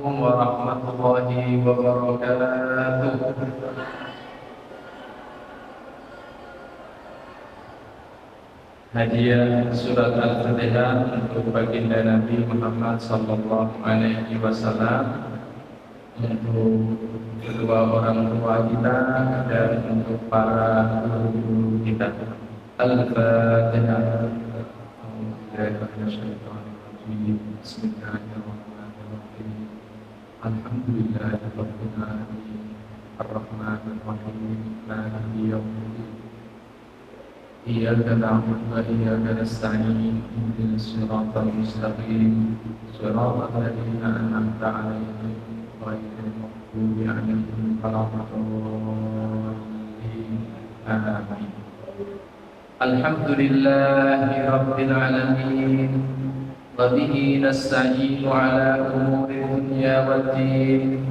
warahmatullahi wabarakatuh. Hadiah surat Al-Fatihah untuk baginda Nabi Muhammad sallallahu alaihi wasallam, untuk kedua orang tua kita dan untuk para guru kita. Al-Fatihah. Bismillahirrahmanirrahim. Alhamdulillahirabbil alamin. Ar-Rahmanir Rahim. Maliki yaumiddin. Iyyaka na'budu wa iyyaka nasta'in. Ihdinas siratal mustaqim. Shiratal ladzina an'amta 'alaihim ghairil maghdubi 'alaihim waladdallin. Amin. Alhamdulillahi rabbil alamin. Wa bihi nasta'inu 'ala umuri dunya waddin.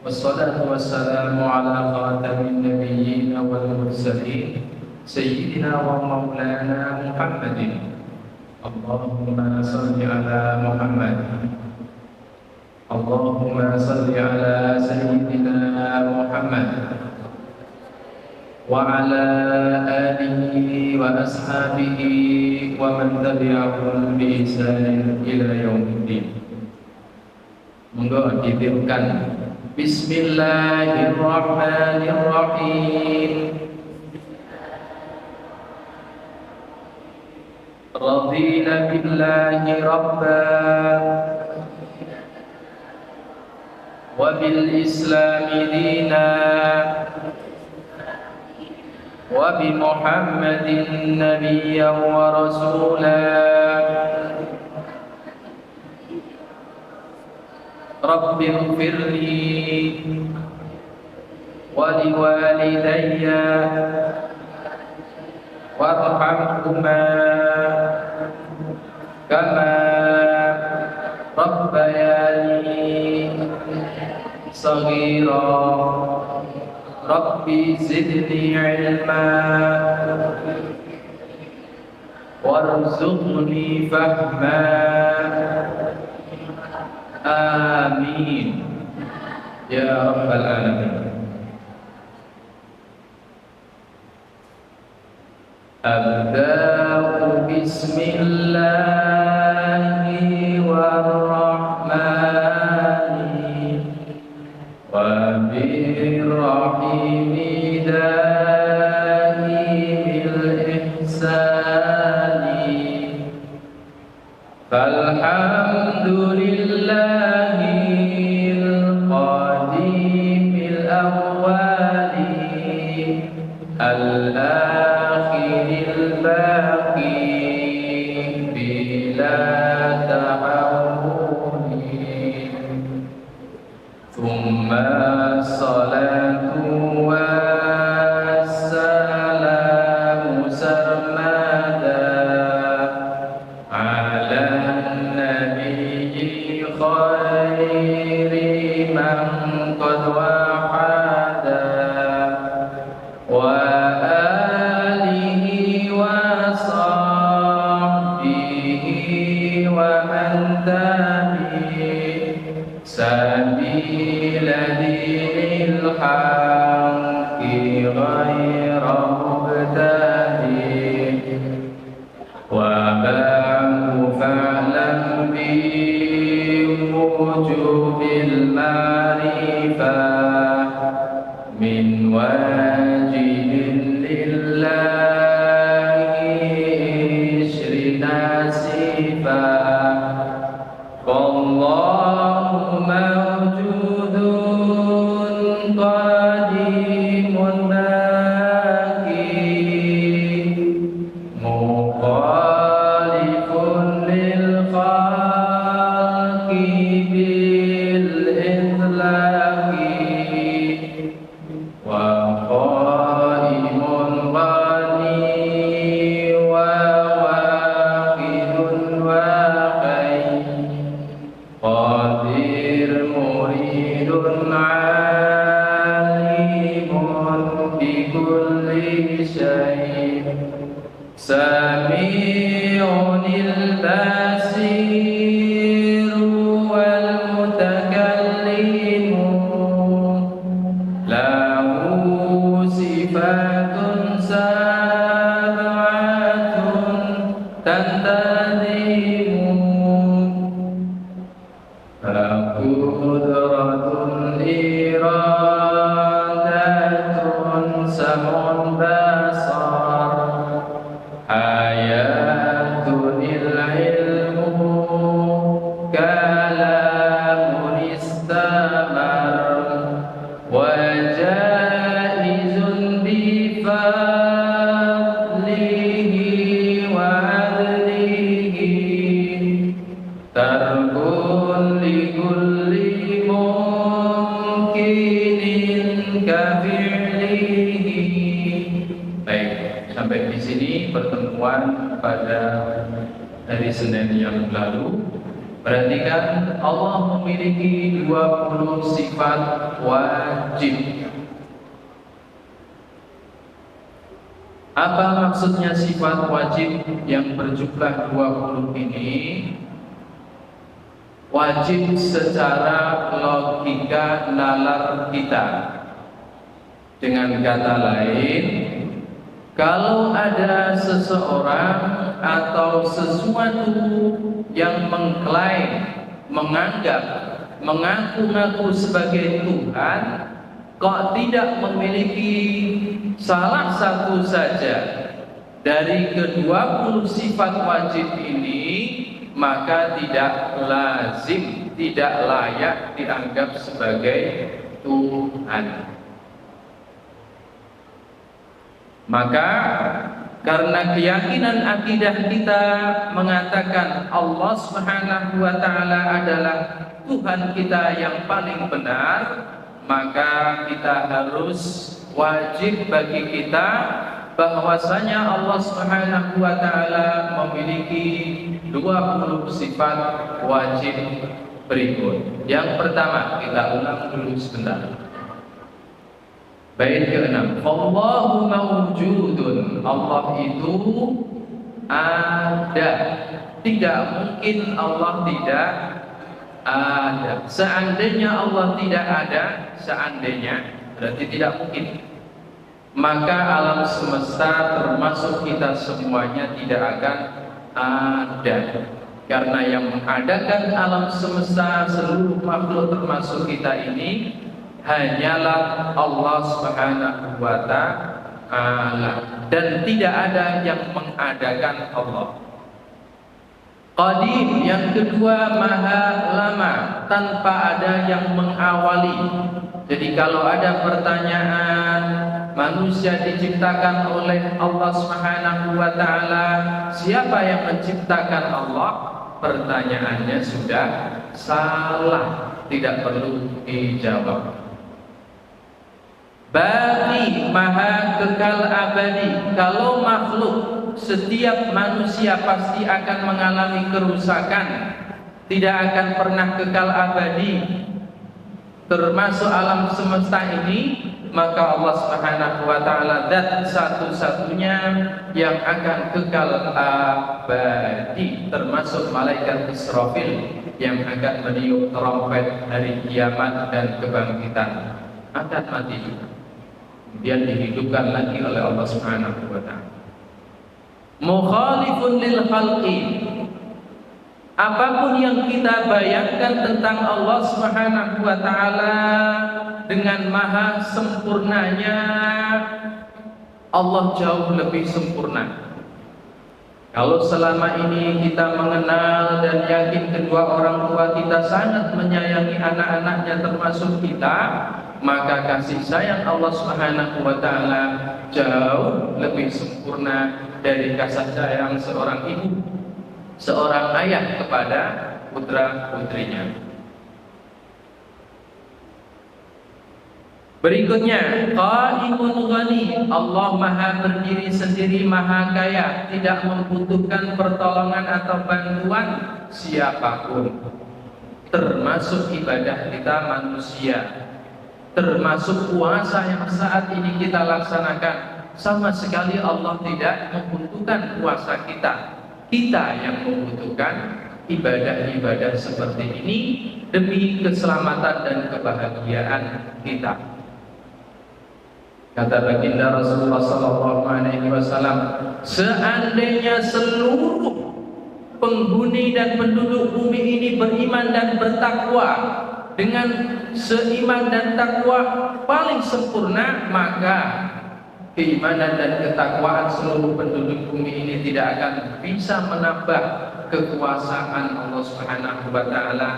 Wassalatu wassalamu 'ala khatamin nabiyyin wal mursalin sayyidina wa maulana Muhammadin. Allahumma salli 'ala Muhammad. Allahumma salli 'ala sayyidina Muhammad wa ala alihi wa ashabihi wa man tabi'ahum bi ihsanin ila yaumiddin. Monggo ditimkan. Bismillahirrahmanirrahim. Radina billahi rabban wa bil islami dinan wa bi Muhammadin nabiyyan wa rasulan. Rabbi ighfirli wa liwalidayya warhamhuma kama rabbayani saghira. Rabbi zidni ilma warzuqni fahma. Amin ya rabbal alamin. Abda'u bismillahirrahmanirrahim wa birrahimi daimil ihsani. Falhamdulillahil qadimil awwali al-akhiril baqi bila ta'awuni. Thumma salatu wassalamu sarmada ala nabiyyi khairi man qad wahada wa alihi wa sahbihi wa man tabi sabila dinil haqqi ghayra mubtadi. Wa ba'du fa'lam bi wujubil ma'rifah min wajibin lillahi ishrina sifah. Wallahu mawjudun qadimun baqi mukhalifun lil khalqi bil itlaqi wa qaimun ghani wa waqidun waqi qadir muridun alimun bi kulli syai' sami'unil basir wal mutakallim pertemuan pada hari Senin yang lalu, perhatikan Allah memiliki 20 sifat wajib. Apa maksudnya sifat wajib yang berjumlah 20 ini? Wajib secara logika nalar kita. Dengan kata lain, kalau ada seseorang atau sesuatu yang mengklaim, menganggap, mengaku-ngaku sebagai Tuhan, kok tidak memiliki salah satu saja dari ke-20 sifat wajib ini, maka tidak lazim, tidak layak dianggap sebagai Tuhan. Maka karena keyakinan akidah kita mengatakan Allah Subhanahu wa taala adalah Tuhan kita yang paling benar, maka kita harus wajib bagi kita bahwasanya Allah Subhanahu wa taala memiliki 20 sifat wajib berikut. Yang pertama, kita ulang dulu sebentar. Bait ke-6. Allahu mawjudun. Allah itu ada. Tidak mungkin Allah tidak ada. Seandainya Allah tidak ada, seandainya berarti tidak mungkin. Maka alam semesta termasuk kita semuanya tidak akan ada. Karena yang mengadakan alam semesta, seluruh makhluk termasuk kita ini hanyalah Allah Subhanahu wa ta'ala, dan tidak ada yang mengadakan Allah. Qadim, yang kedua, maha lama, tanpa ada yang mengawali. Jadi kalau ada pertanyaan, manusia diciptakan oleh Allah Subhanahu wa ta'ala, siapa yang menciptakan Allah? Pertanyaannya sudah salah, tidak perlu dijawab. Bagi, maha kekal abadi. Kalau makhluk, setiap manusia pasti akan mengalami kerusakan, tidak akan pernah kekal abadi, termasuk alam semesta ini. Maka Allah Subhanahu wa ta'ala zat satu-satunya yang akan kekal abadi, termasuk malaikat Israfil yang akan meniup trompet hari kiamat dan kebangkitan, akan mati juga, kemudian dihidupkan lagi oleh Allah Subhanahu wa ta'ala. Mukhalifun lil khalqi. Apapun yang kita bayangkan tentang Allah Subhanahu wa ta'ala, dengan maha sempurnanya, Allah jauh lebih sempurna. Kalau selama ini kita mengenal dan yakin kedua orang tua kita sangat menyayangi anak-anaknya termasuk kita, maka kasih sayang Allah Subhanahu wa ta'ala jauh lebih sempurna dari kasih sayang seorang ibu, seorang ayah kepada putra-putrinya. Berikutnya, Qaimun Ghani. Allah maha berdiri sendiri, maha kaya, tidak membutuhkan pertolongan atau bantuan siapapun, termasuk ibadah kita manusia, termasuk puasa yang saat ini kita laksanakan. Sama sekali Allah tidak membutuhkan puasa kita. Kita yang membutuhkan ibadah-ibadah seperti ini demi keselamatan dan kebahagiaan kita. Kata baginda Rasulullah SAW, seandainya seluruh penghuni dan penduduk bumi ini beriman dan bertakwa dengan seiman dan takwa paling sempurna, maka keimanan dan ketakwaan seluruh penduduk bumi ini tidak akan bisa menambah kekuasaan Allah Subhanahu wa ta'ala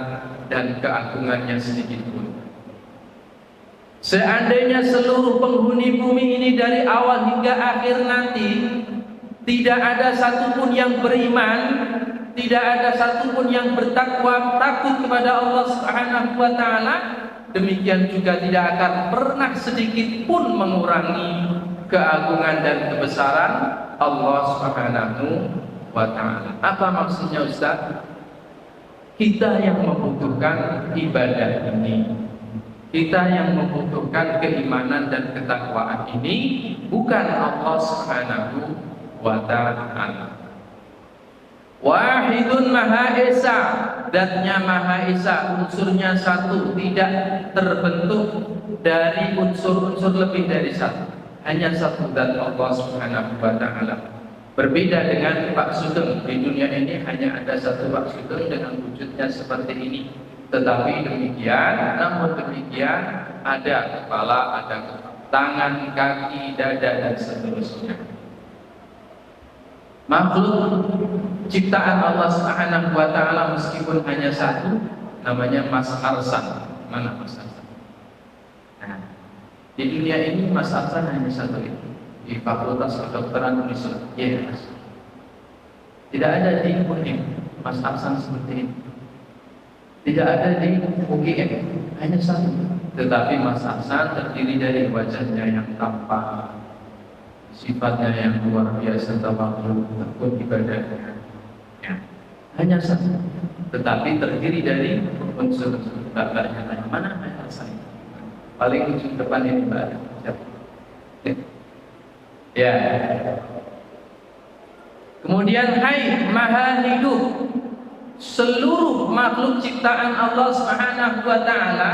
dan keagungannya sedikit pun. Seandainya seluruh penghuni bumi ini dari awal hingga akhir nanti tidak ada satupun yang beriman, tidak ada satupun yang bertakwa, takut kepada Allah Subhanahu wa ta'ala, demikian juga tidak akan pernah sedikit pun mengurangi keagungan dan kebesaran Allah Subhanahu wa ta'ala. Apa maksudnya Ustaz? Kita yang membutuhkan ibadah ini, kita yang membutuhkan keimanan dan ketakwaan ini, bukan Allah Subhanahu wa ta'ala. Wahidun Maha Esa, zatnya Maha Esa, unsurnya satu, tidak terbentuk dari unsur-unsur lebih dari satu. Hanya satu zat Allah Subhanahu wa ta'ala. Berbeda dengan Pak Sugeng, di dunia ini hanya ada satu Pak Sugeng dengan wujudnya seperti ini. Tetapi demikian, namun demikian ada kepala, ada tangan, kaki, dada dan seterusnya. Makhluk ciptaan Allah Subhanahu wa ta'ala meskipun hanya satu, namanya Mas Arsan. Mana Mas Arsan? Nah, di dunia ini Mas Arsan hanya satu itu, di Fakultas Kedokteran Unisur. Yes. Tidak ada di UNIM Mas Arsan seperti ini. Tidak ada di UGM, hanya satu. Tetapi Mas Arsan terdiri dari wajahnya yang tampan, sifatnya yang luar biasa, tawadhu, tekun ibadahnya. Ya, hanya satu. Tetapi terdiri dari unsur-unsur. Bapaknya tanya, mana ayah saya? Paling ujung depan ini Mbak. Ya. Kemudian hai Maha Hidup. Seluruh makhluk ciptaan Allah Subhanahu wa ta'ala,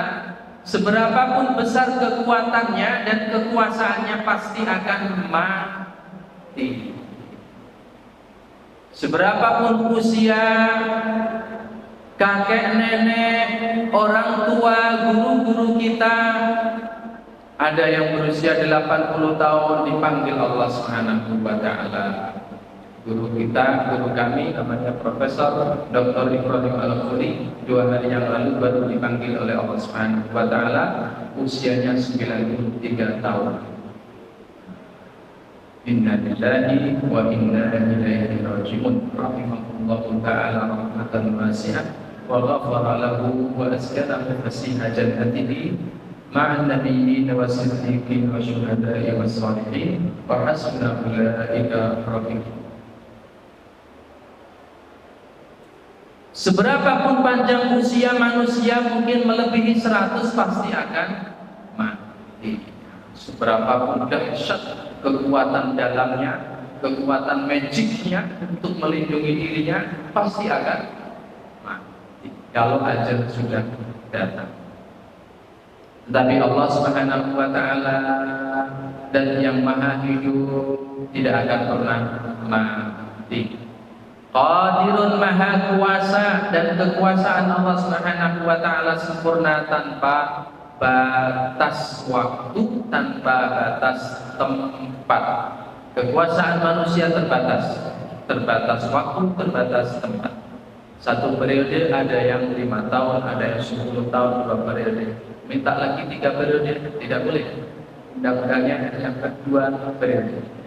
seberapapun besar kekuatannya dan kekuasaannya, pasti akan mati. Seberapapun usia kakek nenek, orang tua, guru-guru kita, ada yang berusia 80 tahun dipanggil Allah Subhanahu wa ta'ala. Guru kita, guru kami namanya Profesor Dr. Ibrahim Al-Khuli, 2 hari yang lalu baru dipanggil oleh Allah Subhanahu wa ta'ala, usianya 93 tahun. Inna lillahi wa inna ilaihi raji'un. Rahimahullahu ta'ala rahmatan wasi'ah wa ghafara lahu wa askanahu fasiha jannatihi ma'an nabiyyin wa siddiqin wa syuhada'i wa salihin wa hasuna ulaika rafiqa. Seberapapun panjang usia manusia, mungkin melebihi 100, pasti akan mati. Seberapapun dahsyat kekuatan dalamnya, kekuatan magicnya untuk melindungi dirinya, pasti akan mati kalau ajal sudah datang. Tetapi Allah Subhanahu wa ta'ala dan yang Maha Hidup tidak akan pernah mati. Qadirun, Maha Kuasa, dan kekuasaan Allah Subhanahu wa ta'ala sempurna, tanpa batas waktu, tanpa batas tempat. Kekuasaan manusia terbatas waktu, terbatas tempat. Satu periode ada yang 5 tahun, ada yang 10 tahun, 2 periode. Minta lagi 3 periode, tidak boleh. Undang-undangnya yang kedua periode.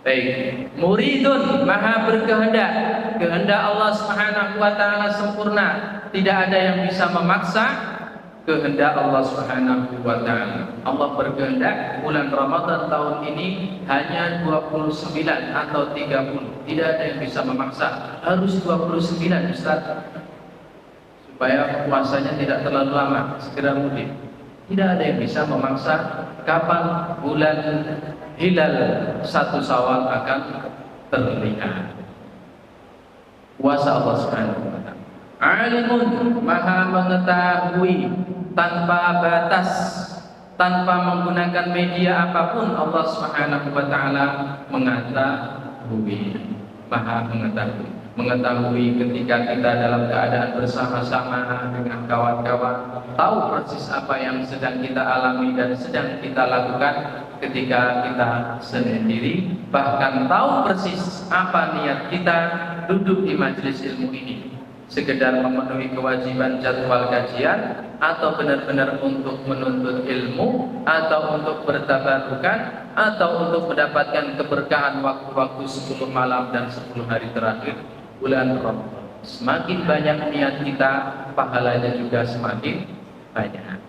Baik, muridun, Maha berkehendak. Kehendak Allah Subhanahu wa ta'ala sempurna, tidak ada yang bisa memaksa kehendak Allah Subhanahu wa ta'ala. Allah berkehendak bulan Ramadan tahun ini hanya 29 atau 30. Tidak ada yang bisa memaksa harus 29 Ustaz, supaya puasanya tidak terlalu lama, segera mudik. Tidak ada yang bisa memaksa kapan bulan hilal 1 Syawal akan terlihat. Kuasa Allah Subhanahu wa ta'ala. Alimun, Maha mengetahui tanpa batas, tanpa menggunakan media apapun. Allah Subhanahu wa ta'ala mengetahui, Maha mengetahui ketika kita dalam keadaan bersama-sama dengan kawan-kawan, tahu persis apa yang sedang kita alami dan sedang kita lakukan. Ketika kita sendiri, bahkan tahu persis apa niat kita duduk di majelis ilmu ini, sekedar memenuhi kewajiban jadwal kajian, atau benar-benar untuk menuntut ilmu, atau untuk bertabarukan, atau untuk mendapatkan keberkahan waktu-waktu 10 malam dan 10 hari terakhir bulan Ramadan. Semakin banyak niat kita, pahalanya juga semakin banyak.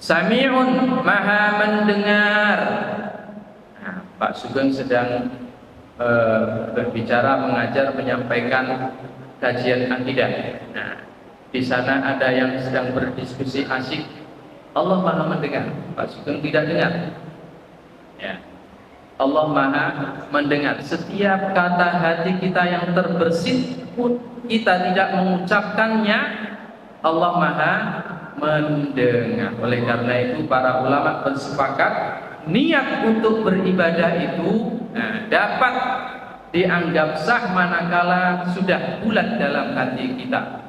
Sami'un, Maha mendengar. Nah, Pak Sugeng sedang berbicara, mengajar, menyampaikan kajian akidah. Nah, di sana ada yang sedang berdiskusi asik. Allah Maha mendengar, Pak Sugeng tidak dengar. Ya. Allah Maha mendengar setiap kata hati kita yang terbersit pun kita tidak mengucapkannya, Allah Maha mendengar. Oleh karena itu para ulama bersepakat niat untuk beribadah itu dapat dianggap sah manakala sudah bulat dalam hati kita.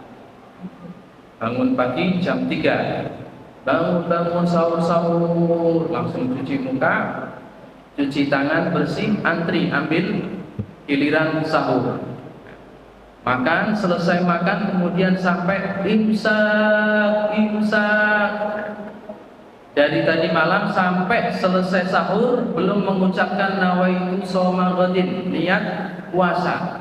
Bangun pagi jam 3, bangun sahur langsung cuci muka, cuci tangan, bersih, antri ambil giliran sahur. Makan, selesai makan kemudian sampai imsak. Dari tadi malam sampai selesai sahur belum mengucapkan nawaitu shauma ghadin, niat puasa.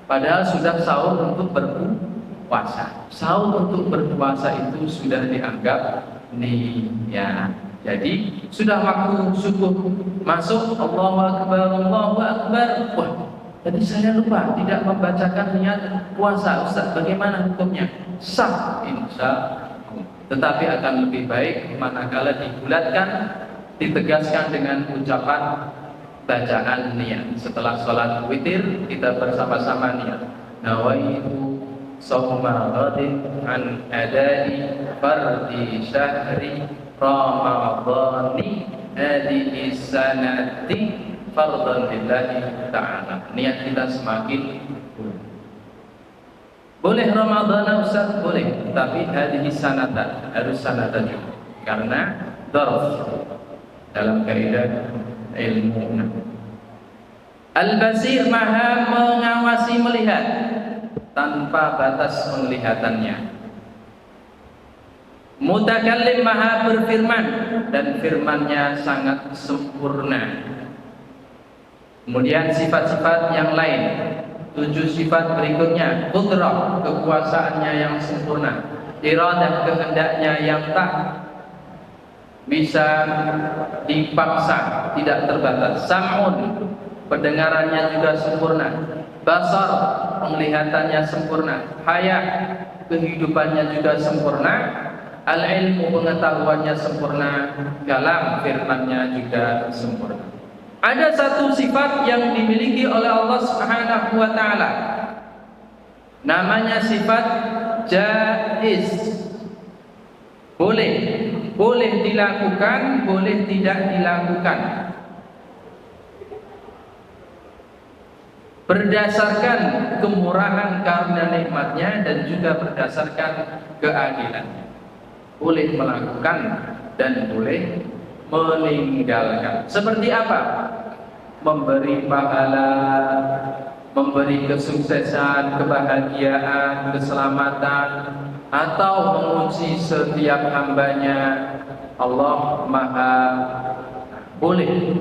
Padahal sudah sahur untuk berpuasa. Sahur untuk berpuasa itu sudah dianggap niat. Jadi sudah waktu subuh masuk, Allahu Akbar, Allahu Akbar. Wah, tadi saya lupa tidak membacakan niat puasa. Ustaz, bagaimana hukumnya? Sah insya. Tetapi akan lebih baik manakala dibulatkan, ditegaskan dengan ucapan bacaan niat. Setelah sholat witir kita bersama-sama niat. Nawaitu shauma ghadin an adai fardi syahri Ramadhani hadhihi sanati fardhan lillahi ta'ala. Niat kita semakin boleh Ramadan Ustaz, boleh, tapi hadhihi sanata, harus sanata juga. Karena dzarf dalam kaidah ilmu. Al-Basir Maha mengawasi, melihat tanpa batas penglihatannya. Mutakallim Maha berfirman dan firman-Nya sangat sempurna. Kemudian sifat-sifat yang lain, 7 sifat berikutnya. Qudrah, kekuasaannya yang sempurna. Iradah, kehendaknya yang tak bisa dipaksa, tidak terbatas. Sam'un, pendengarannya juga sempurna. Basar, penglihatannya sempurna. Haya, kehidupannya juga sempurna. Al-ilmu, pengetahuannya sempurna. Kalam, firman-Nya juga sempurna. Ada satu sifat yang dimiliki oleh Allah Subhanahu wa taala. Namanya sifat jaiz. Boleh dilakukan, boleh tidak dilakukan. Berdasarkan kemurahan karena nikmatnya dan juga berdasarkan keadilannya. Boleh melakukan dan boleh meninggalkan. Seperti apa? Memberi pahala, memberi kesuksesan, kebahagiaan, keselamatan, atau menguji setiap hambanya. Allah Maha boleh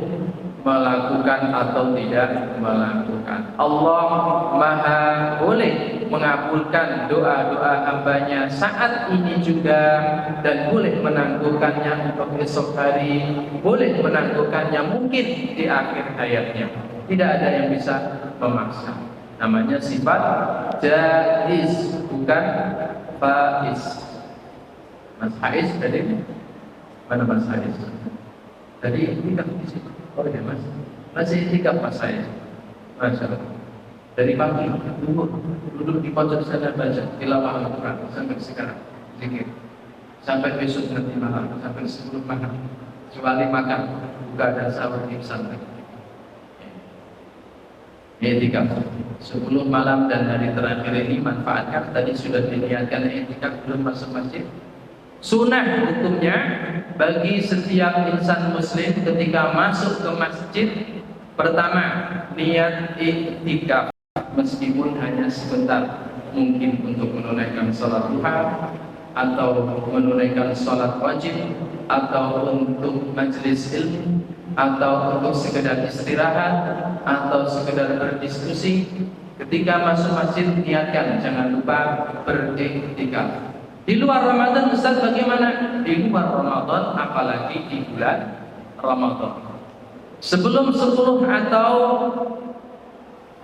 melakukan atau tidak melakukan. Allah Maha boleh mengabulkan doa-doa hambanya saat ini juga, dan boleh menangguhkannya untuk esok hari, boleh menangguhkannya mungkin di akhir hayatnya. Tidak ada yang bisa memaksa. Namanya sifat jaiz, bukan faiz. Mas Faiz tadi mana Mas Faiz? Tadi tidak di situ. Oh ya Mas, masih tikap Mas saya. Masya Allah. Dari pagi duduk di pojok sana baca tilawah Al-Quran sampai sekarang zikir, sampai besok nanti malam, sampai 10 malam, kecuali makan buka dan sahur imsak. I'tikaf 10 malam dan hari terakhir ini manfaatkan. Tadi sudah diniatkan i'tikaf belum masuk masjid. Sunnah hukumnya bagi setiap insan muslim ketika masuk ke masjid, pertama niat i'tikaf meskipun hanya sebentar, mungkin untuk menunaikan sholat duha atau menunaikan sholat wajib atau untuk majelis ilmu atau untuk sekedar istirahat atau sekedar berdiskusi. Ketika masuk masjid niatkan, jangan lupa beriktikaf. Di luar Ramadan Ustaz bagaimana? Di luar Ramadan, apalagi di bulan Ramadan. Sebelum 10 atau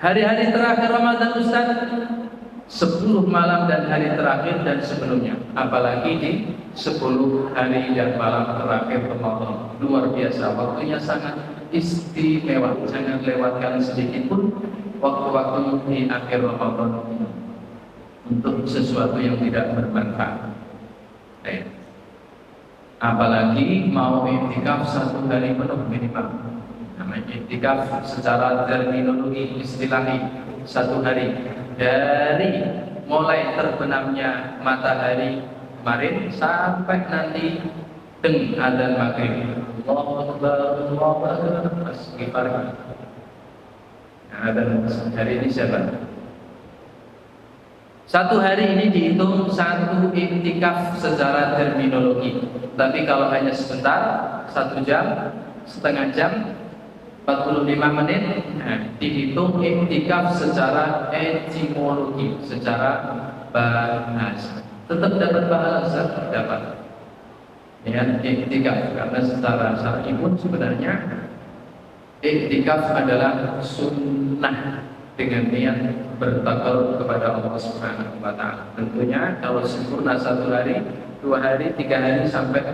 hari-hari terakhir Ramadan Ustaz, 10 malam dan hari terakhir dan sebelumnya, apalagi di 10 hari dan malam terakhir Ramadan. Luar biasa, waktunya sangat istimewa. Jangan lewatkan sedikit pun waktu-waktu di akhir Ramadan untuk sesuatu yang tidak bermanfaat. Apalagi mau iktikaf 1 hari penuh minimal. Namanya iktikaf secara terminologi istilahi 1 hari dari mulai terbenamnya matahari kemarin sampai nanti deng adzan maghrib. Allahu Akbar, Allahu Akbar, istighfar. Adzan hari ini siapa? 1 hari ini dihitung 1 iktikaf secara terminologi. Tapi kalau hanya sebentar, 1 jam, setengah jam, 45 menit, dihitung iktikaf secara etimologi, secara bahasa. Tetap dapat bahasa, dapat. Ya, iktikaf karena secara syar'i pun sebenarnya iktikaf adalah sunnah dengan niat bertakarub kepada Allah Subhanahu wa taala. Tentunya kalau sempurna 1 hari, 2 hari, 3 hari sampai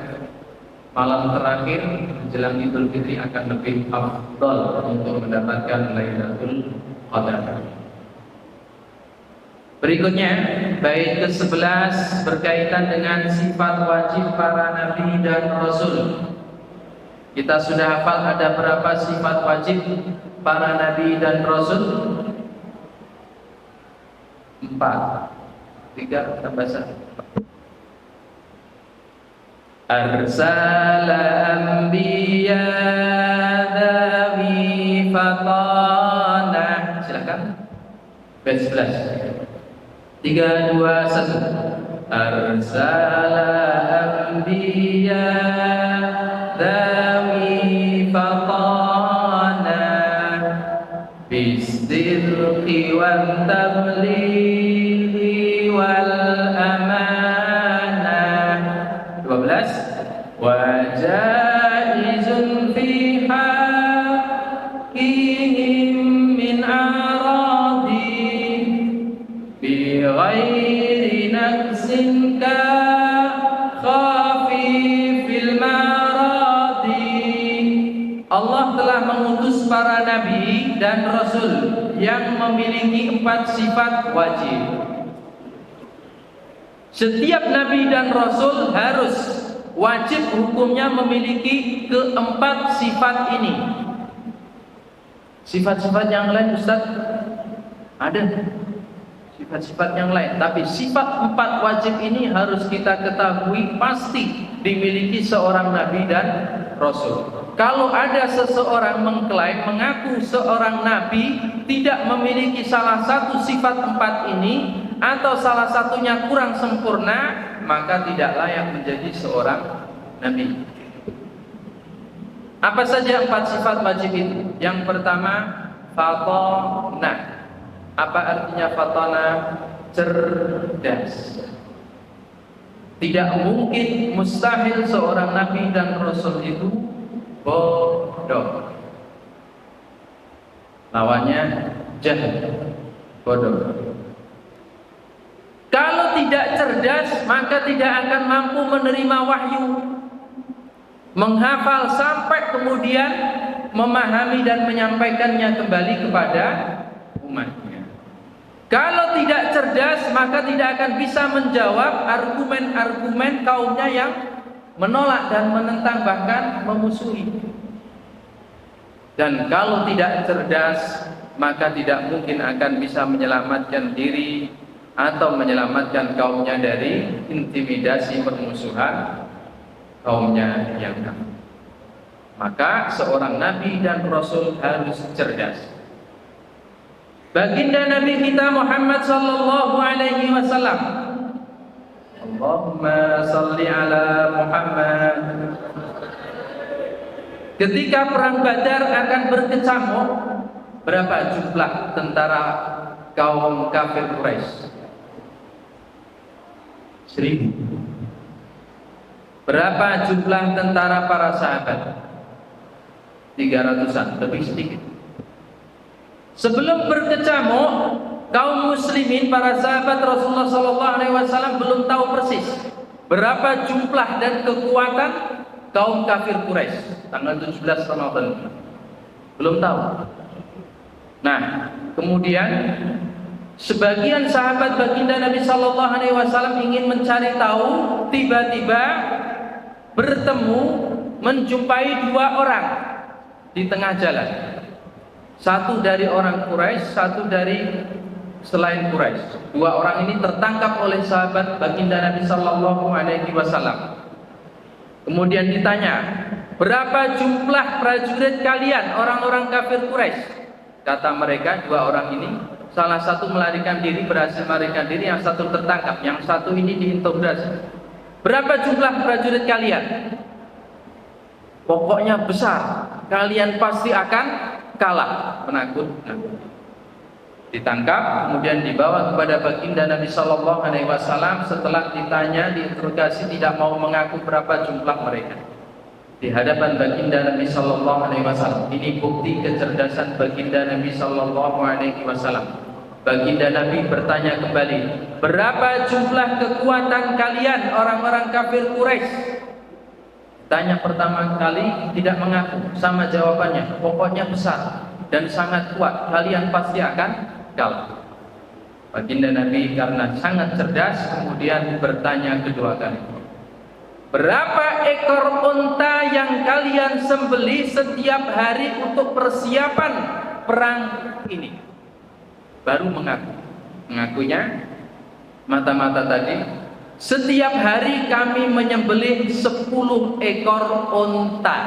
malam terakhir menjelang Idul Fitri akan lebih afdal untuk mendapatkan Lailatul Qadar. Berikutnya, bait ke-11 berkaitan dengan sifat wajib para nabi dan rasul. Kita sudah hafal ada berapa sifat wajib para nabi dan rasul? 4, 3 tambah 1. Arsala anbiya dawi fatana. Silakan. Bait 11. 3, 2, 1. Arsala anbiya dawi fatana bisidqi wan tablighi wal amanah. 12. Wa jaizun fi haqqihim min aradi bi ghairi naqsin ka khafi fil maradi. Allah telah mengutus para nabi dan rasul yang memiliki 4 sifat wajib. Setiap nabi dan rasul harus wajib hukumnya memiliki ke-4 sifat ini. Sifat-sifat yang lain Ustaz ada sifat-sifat yang lain, tapi sifat 4 wajib ini harus kita ketahui pasti dimiliki seorang nabi dan rasul. Kalau ada seseorang mengklaim mengaku seorang nabi tidak memiliki salah satu sifat 4 ini atau salah satunya kurang sempurna, maka tidak layak menjadi seorang nabi. Apa saja 4 sifat wajib itu? Yang pertama, fatana. Apa artinya fatana? Cerdas. Tidak mungkin, mustahil seorang nabi dan rasul itu bodoh. Lawannya jahil, bodoh. Kalau tidak cerdas, maka tidak akan mampu menerima wahyu, menghafal sampai kemudian memahami dan menyampaikannya kembali kepada umatnya. Kalau tidak cerdas, maka tidak akan bisa menjawab argumen-argumen kaumnya yang menolak dan menentang, bahkan memusuhi. Dan kalau tidak cerdas, maka tidak mungkin akan bisa menyelamatkan diri atau menyelamatkan kaumnya dari intimidasi permusuhan kaumnya yang kafir. Maka seorang nabi dan rasul harus cerdas. Baginda Nabi kita Muhammad sallallahu alaihi wasallam, Allahumma salli ala Muhammad. Ketika perang Badar akan berkecamuk, berapa jumlah tentara kaum kafir Quraisy? 1000. Berapa jumlah tentara para sahabat? 300-an, lebih sedikit. Sebelum berkecamuk, kaum muslimin, para sahabat Rasulullah SAW belum tahu persis berapa jumlah dan kekuatan kaum kafir Quraisy tanggal 17 Ramadan. Belum tahu. Nah, kemudian sebagian sahabat baginda Nabi SAW ingin mencari tahu, tiba-tiba bertemu, menjumpai dua orang di tengah jalan. Satu dari orang Quraisy, satu dari selain Quraisy. Dua orang ini tertangkap oleh sahabat baginda Nabi SAW. Kemudian ditanya, berapa jumlah prajurit kalian, orang-orang kafir Quraisy? Kata mereka, dua orang ini, salah satu melarikan diri, berhasil melarikan diri, yang satu tertangkap, yang satu ini diinterogasi. Berapa jumlah prajurit kalian? Pokoknya besar, kalian pasti akan kalah, penakut. Ditangkap, kemudian dibawa kepada baginda Nabi SAW. Setelah ditanya, diinterogasi, tidak mau mengaku berapa jumlah mereka. Di hadapan baginda Nabi SAW. Ini bukti kecerdasan baginda Nabi SAW. Baginda Nabi bertanya kembali, berapa jumlah kekuatan kalian, orang-orang kafir Quraisy? Tanya pertama kali tidak mengaku, sama jawabannya, pokoknya besar dan sangat kuat, kalian pasti akan kalah. Baginda Nabi karena sangat cerdas kemudian bertanya kedua kali, berapa ekor unta yang kalian sembelih setiap hari untuk persiapan perang ini? Baru mengaku. Mengakunya mata-mata tadi, setiap hari kami menyembelih 10 ekor unta.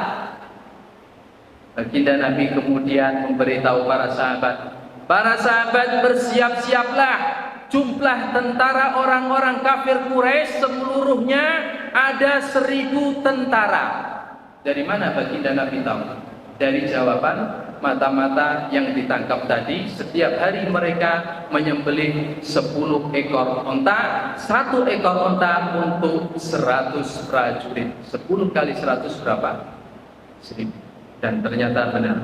Baginda Nabi kemudian memberitahu para sahabat bersiap-siaplah, jumlah tentara orang-orang kafir Quraisy seluruhnya ada 1000 tentara. Dari mana baginda Nabi tahu? Dari jawaban mata-mata yang ditangkap tadi. Setiap hari mereka menyembelih 10 ekor unta. 1 ekor unta untuk 100 prajurit. 10 kali 100 berapa? 1000. Dan ternyata benar.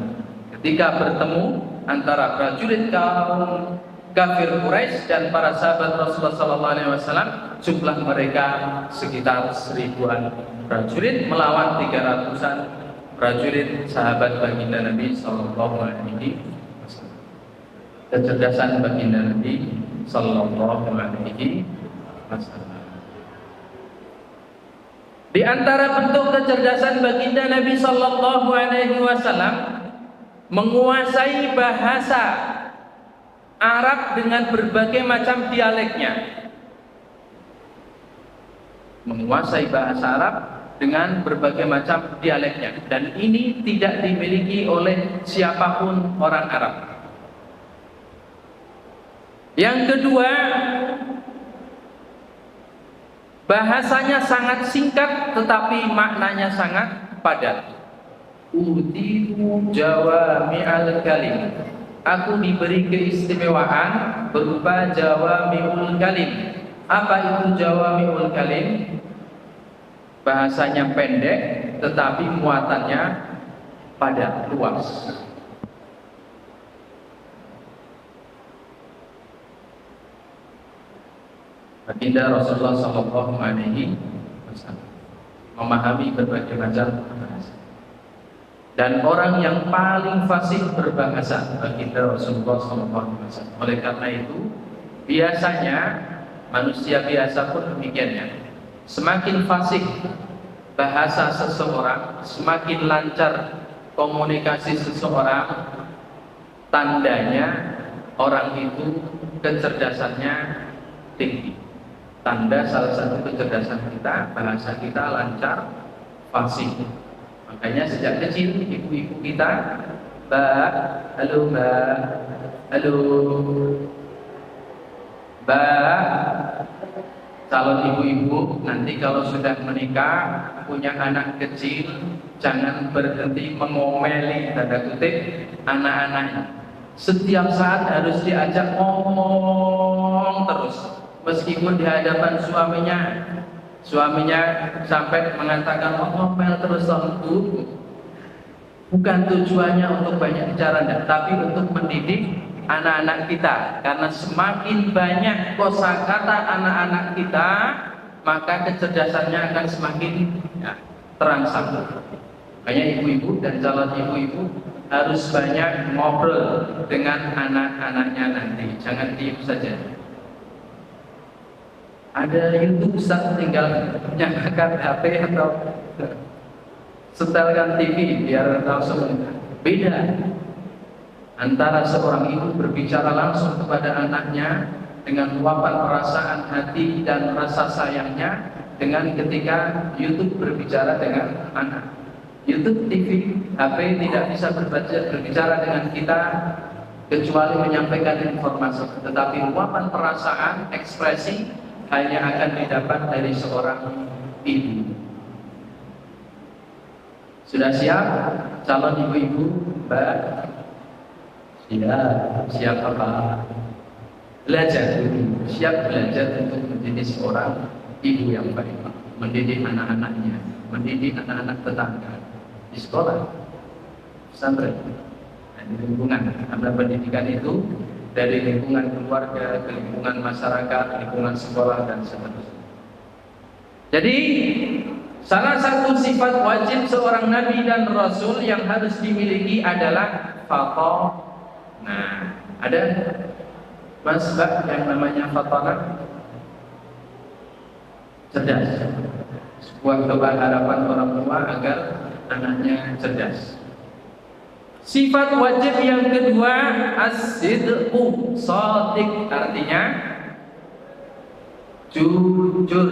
Ketika bertemu antara prajurit kaum kafir Quraisy dan para sahabat Rasulullah SAW, jumlah mereka sekitar 1000-an prajurit melawan 300-an prajurit sahabat baginda Nabi SAW. Kecerdasan baginda Nabi SAW. Di antara bentuk kecerdasan baginda Nabi SAW, menguasai bahasa Arab dengan berbagai macam dialeknya. Menguasai bahasa Arab dengan berbagai macam dialeknya, dan ini tidak dimiliki oleh siapapun orang Arab. Yang kedua, bahasanya sangat singkat tetapi maknanya sangat padat. Utitu jawami'al kalim. Aku diberi keistimewaan berupa jawami'ul kalim. Apa itu jawami'ul kalim? Bahasanya pendek tetapi muatannya padat, luas. Baginda Rasulullah SAW memahami berbagai macam bahasa. Dan orang yang paling fasih berbahasa baginda Rasulullah SAW. Oleh karena itu, biasanya manusia biasa pun demikiannya. Semakin fasih bahasa seseorang, semakin lancar komunikasi seseorang, tandanya orang itu kecerdasannya tinggi. Tanda salah satu kecerdasan kita, bahasa kita lancar, fasih. Makanya sejak kecil ibu-ibu kita, Mbak, halo Mbak, halo Mbak. Calon ibu-ibu nanti kalau sudah menikah, punya anak kecil, jangan berhenti mengomeli, tanda kutip, anak-anaknya. Setiap saat harus diajak ngomong terus, meskipun di hadapan suaminya. Suaminya sampai mengatakan, ngomel terus Bu. Bukan tujuannya untuk banyak bicara, tapi untuk mendidik anak-anak kita. Karena semakin banyak kosakata anak-anak kita, maka kecerdasannya akan semakin terangsang. Makanya ibu-ibu dan calon ibu-ibu harus banyak ngobrol dengan anak-anaknya nanti. Jangan diam saja. Ada YouTube, Ustaz tinggal nyalakan HP atau setelkan TV biar langsung. Beda antara seorang ibu berbicara langsung kepada anaknya dengan luapan perasaan hati dan rasa sayangnya, dengan ketika YouTube berbicara dengan anak. YouTube, TV, HP tidak bisa berbicara dengan kita kecuali menyampaikan informasi, tetapi luapan perasaan, ekspresi hanya akan didapat dari seorang ibu. Sudah siap calon ibu-ibu, Mbak? Siap apa? Belajar dulu, siap belajar untuk menjadi seorang ibu yang baik, mendidik anak-anaknya, mendidik anak-anak tetangga di sekolah, pesantren, di lingkungan. Karena pendidikan itu dari lingkungan keluarga, ke lingkungan masyarakat, lingkungan sekolah, dan seterusnya. Jadi salah satu sifat wajib seorang nabi dan rasul yang harus dimiliki adalah fathah. Nah, ada Mas Mbak yang namanya fathah, cerdas. Sebuah doa harapan orang tua agar anaknya cerdas. Sifat wajib yang kedua, as-sidqu, shadiq, artinya jujur,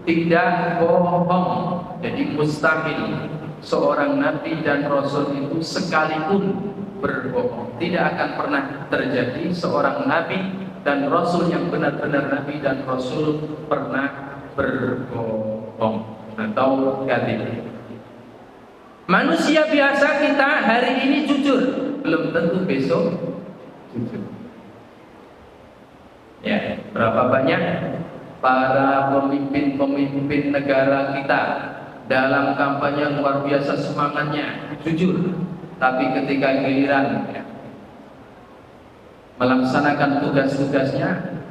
tidak bohong. Jadi mustahil seorang nabi dan rasul itu sekalipun berbohong. Tidak akan pernah terjadi seorang nabi dan rasul yang benar-benar nabi dan rasul pernah berbohong atau kadhib. Manusia biasa kita hari ini jujur, belum tentu besok jujur. Ya, berapa banyak para pemimpin-pemimpin negara kita dalam kampanye luar biasa semangatnya, jujur, tapi ketika giliran melaksanakan tugas-tugasnya,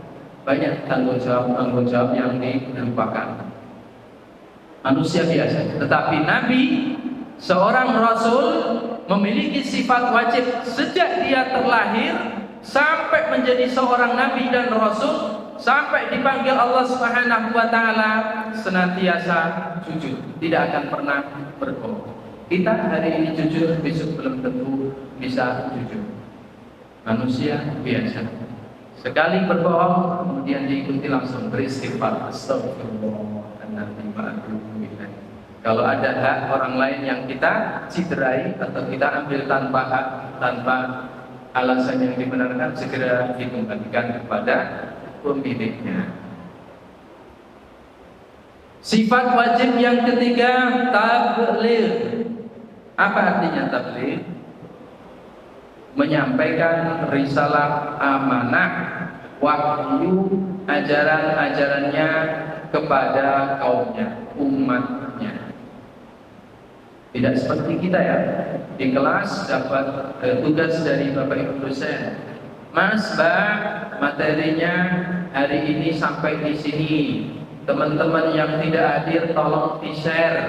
banyak tanggung jawab yang dilupakan. Manusia biasa, tetapi Nabi, seorang Rasul, memiliki sifat wajib sejak dia terlahir sampai menjadi seorang Nabi dan Rasul, sampai dipanggil Allah Subhanahu wa Ta'ala, senantiasa jujur, tidak akan pernah berbohong. Kita hari ini jujur, besok belum tentu bisa jujur. Manusia biasa, sekali berbohong kemudian diikuti langsung beristighfar, astagfirullah. Kalau ada hak orang lain yang kita cederai atau kita ambil tanpa hak, tanpa alasan yang dibenarkan, segera dikembalikan kepada pemiliknya. Sifat wajib yang ketiga, tabligh. Apa artinya tabligh? Menyampaikan risalah, amanah, wahyu, ajaran-ajarannya kepada kaumnya, umatnya. Tidak seperti kita ya, di kelas dapat tugas dari Bapak Ibu dosen, Mas, Mbak, materinya hari ini sampai di sini. Teman-teman yang tidak hadir tolong di-share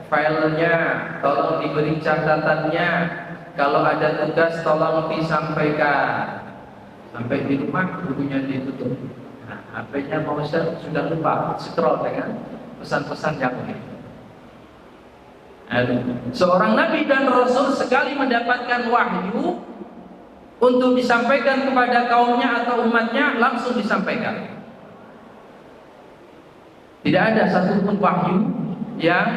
filenya, tolong diberi catatannya. Kalau ada tugas tolong disampaikan. Sampai di rumah bukunya ditutup. Nah, HP-nya mau sudah lupa scroll dengan pesan-pesan yang lain. Seorang nabi dan rasul sekali mendapatkan wahyu untuk disampaikan kepada kaumnya atau umatnya, langsung disampaikan. Tidak ada satupun wahyu yang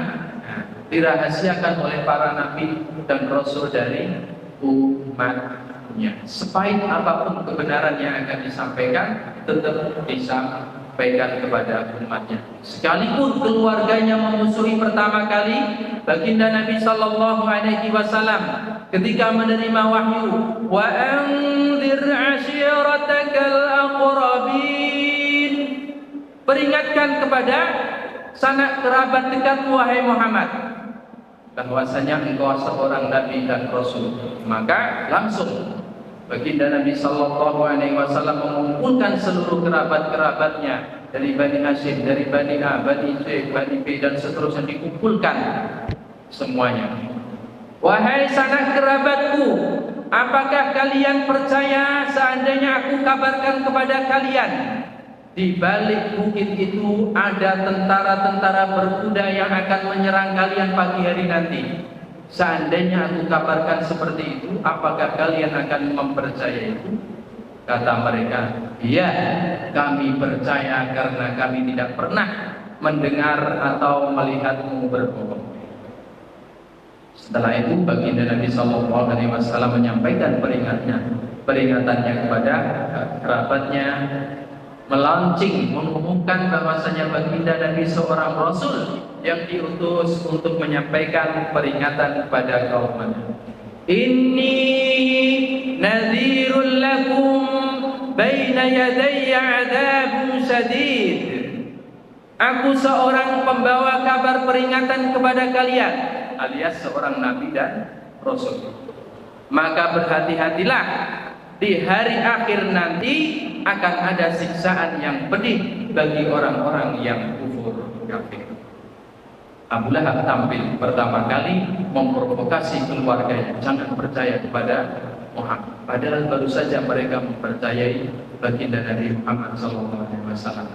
dirahasiakan oleh para nabi dan rasul dari umatnya. Sepahit apapun kebenaran yang akan disampaikan, tetap disampaikan kepada umatnya. Sekalipun keluarganya memusuhi pertama kali, baginda Nabi sallallahu alaihi wasallam ketika menerima wahyu, wa anzir ashiratakal aqrabin, peringatkan kepada sanak kerabat dekatmu wahai Muhammad. bahwasanya engkau seorang nabi dan rasul. Maka langsung baginda Nabi sallallahu alaihi wasallam mengumpulkan seluruh kerabat-kerabatnya dari Bani Hashim, dari Bani A, Bani C, Bani B dan seterusnya, dikumpulkan semuanya. Wahai sanak kerabatku, apakah kalian percaya seandainya aku kabarkan kepada kalian di balik bukit itu ada tentara-tentara berkuda yang akan menyerang kalian pagi hari nanti? Seandainya aku kabarkan seperti itu, apakah kalian akan mempercayai itu? Kata mereka, iya, kami percaya karena kami tidak pernah mendengar atau melihatmu berbohong. Setelah itu baginda Nabi sallallahu alaihi wasallam menyampaikan peringatannya kepada kerabatnya, melaunching, mengumumkan bahwasanya baginda Nabi seorang rasul yang diutus untuk menyampaikan peringatan kepada kaumnya. Inni nadhirul lakum baina yadayya adzabun syadid. Aku seorang pembawa kabar peringatan kepada kalian, alias seorang nabi dan rasul. Maka berhati-hatilah, di hari akhir nanti akan ada siksaan yang pedih bagi orang-orang yang kufur kafir. Abu Lahab tampil pertama kali memprovokasi keluarganya, jangan percaya kepada Muhammad. Padahal baru saja mereka mempercayai baginda Nabi Muhammad SAW.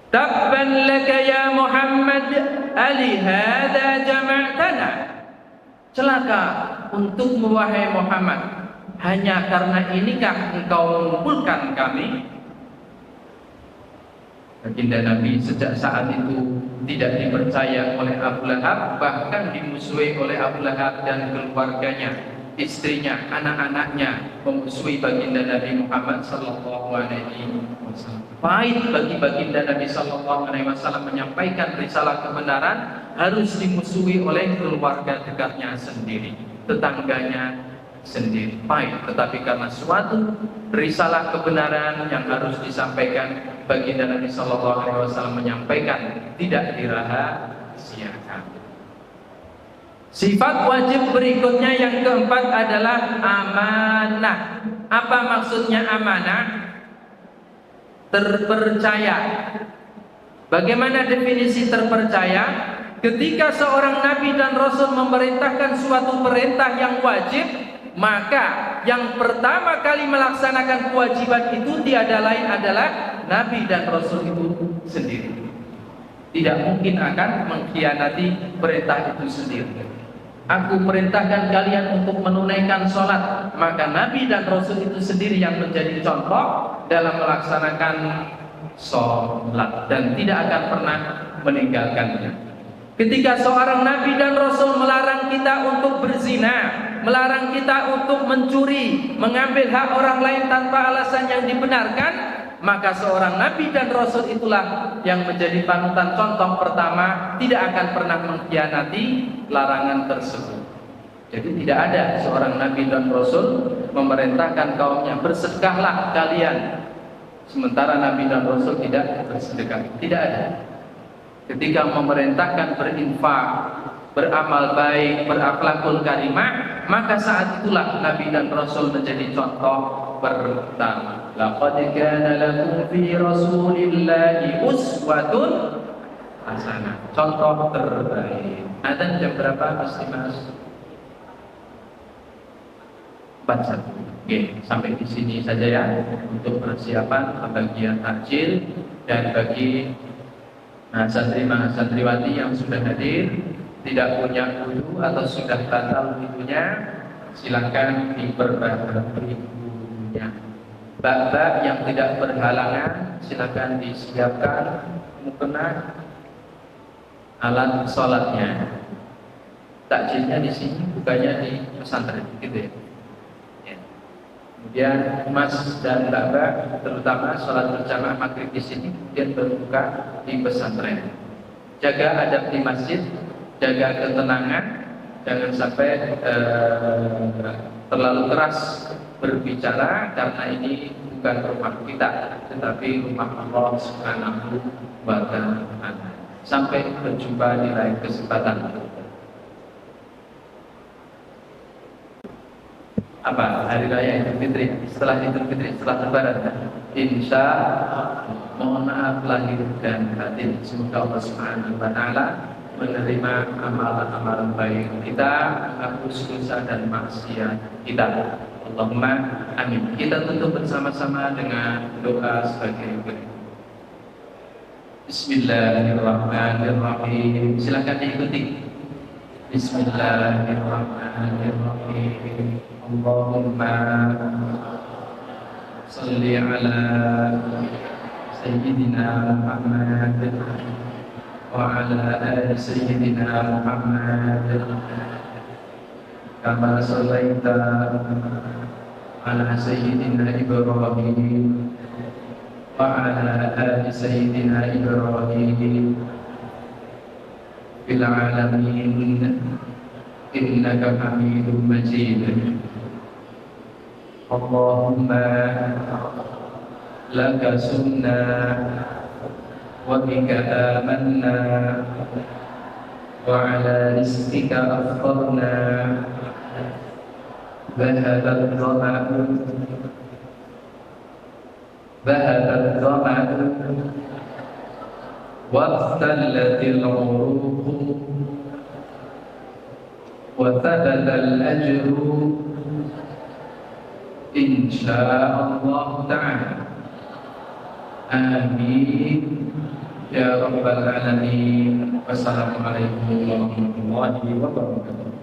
Tabban laka ya Muhammad, ali hadza jama'tana. Celaka untukmu wahai Muhammad, hanya karena inikah engkau mengumpulkan kami? Baginda Nabi sejak saat itu tidak dipercaya oleh Abu Lahab, bahkan dimusuhi oleh Abu Lahab dan keluarganya, istrinya, anak-anaknya, memusuhi baginda Nabi Muhammad sallallahu alaihi wasallam. Pahit bagi baginda Nabi sallallahu alaihi wasallam menyampaikan risalah kebenaran harus dimusuhi oleh keluarga dekatnya sendiri, tetangganya sendiri. Pahit, tetapi karena suatu risalah kebenaran yang harus disampaikan, baginda Nabi sallallahu alaihi wasallam menyampaikan, tidak dirahasiakan. Sifat wajib berikutnya yang keempat adalah amanah. Apa maksudnya amanah? Terpercaya. Bagaimana definisi terpercaya? Ketika seorang nabi dan rasul memerintahkan suatu perintah yang wajib, maka yang pertama kali melaksanakan kewajiban itu tiada lain adalah nabi dan rasul itu sendiri. Tidak mungkin akan mengkhianati perintah itu sendiri. Aku perintahkan kalian untuk menunaikan sholat, maka nabi dan rasul itu sendiri yang menjadi contoh dalam melaksanakan sholat dan tidak akan pernah meninggalkannya. Ketika seorang nabi dan rasul melarang kita untuk berzina, melarang kita untuk mencuri, mengambil hak orang lain tanpa alasan yang dibenarkan, maka seorang nabi dan rasul itulah yang menjadi panutan contoh pertama, tidak akan pernah mengkhianati larangan tersebut. Jadi tidak ada seorang nabi dan rasul memerintahkan kaumnya bersedekahlah kalian, sementara nabi dan rasul tidak bersedekah. Tidak ada. Ketika memerintahkan berinfak, beramal baik, berakhlakul karimah, maka saat itulah nabi dan rasul menjadi contoh pertama. Laqad kana lakum fi rasulillahi uswatun hasanah. Contoh terbaik. Adzan jam berapa Mas Dimas? 41. Oke, sampai di sini saja ya untuk persiapan bagian takjil. Dan bagi santriwati yang sudah hadir tidak punya wudu atau sudah batal wudunya, silakan diperbaharui wudunya. Bak-bak yang tidak berhalangan silakan disiapkan mukena alat sholatnya. Takjilnya di sini, bukannya di pesantren, gitu ya. Kemudian Mas dan Mbak terutama sholat berjamaah maghrib di sini, kemudian berbuka di pesantren. Jaga adab di masjid, jaga ketenangan, jangan sampai terlalu keras berbicara karena ini bukan rumah kita, tetapi rumah Allah Subhanahu wa Ta'ala. Sampai berjumpa di lain kesempatan. apa hari raya Idul Fitri, setelah Idul Fitri, setelah Lebaran. Insya mohon maaf lahir dan batin. Semoga Allah Subhanahu wa taala menerima amalan-amalan baik kita, menghapus dosa dan maksiat kita. Allahumma amin. Kita tutup bersama-sama dengan doa sebagai berikut. Bismillahirrahmanirrahim. Silakan diikuti. Bismillahirrahmanirrahim. Allahumma salli ala Sayyidina Muhammad wa ala ali Sayyidina Muhammad kama sallaita ala Sayyidina Ibrahim wa ala ali Sayyidina Ibrahim fil alamin innaka Hamidum Majid. Allahumma laka sunna wa bika amanna wa ala rizqika aftarna dhahaba ad-dhama'u wabtallatil uruq wa thabata al-ajru insyaallah ta'ala. Amin ya rabbal alamin. Wassalamualaikum warahmatullahi wabarakatuh.